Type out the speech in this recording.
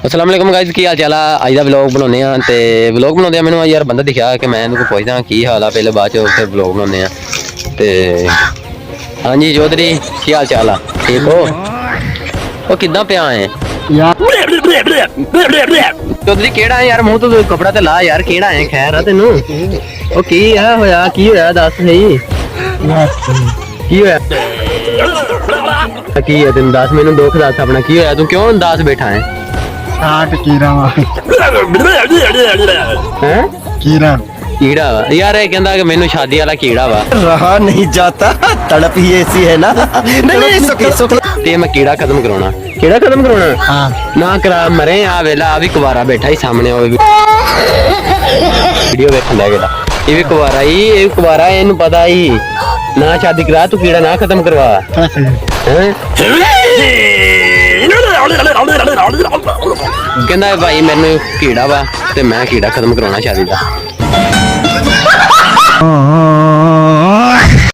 अस्सलाम वालेकुम गाइस की हाल चाल है। अज का व्लॉग बनाने ते व्लॉग बनाते मैंने यार बंदा दिखा कि मैं इनको पुछदा की हाल है, पहले बाद फिर व्लॉग बनाने ते हाँ जी चौधरी की हाल चाल है, ठीक हो? वो किदा पिया है चौधरी केड़ा है यार, मुंह तो कपड़ा ते ला यार, केड़ा है खैर है तेनू? ओ की है होया, की होया दस सही की होया, की है तेन दस, मैनू दुख दस अपना की होया, तू क्यों उदास बैठा है? कीड़ा हैं कीड़ा कीड़ा वा यार, ये कहंदा कि मैनू शादी वाला कीड़ा वा, रहा नहीं जाता, तड़प ही ऐसी है ना। नहीं सुख ते मैं कीड़ा खत्म कराना, कीड़ा खत्म कराना हाँ ना करा मरे। आ वेला आ भी कुवारा बैठा ही सामने, वीडियो देखन लग गया, ये भी कुवारा ही, ये कुवारा है, इन्हें पता ही ना शादी करा, तू कीड़ा ना खत्म करवा हैं? कहंदा भाई मैनू कीड़ा वा ते मैं कीड़ा खत्म कराना शादी दा।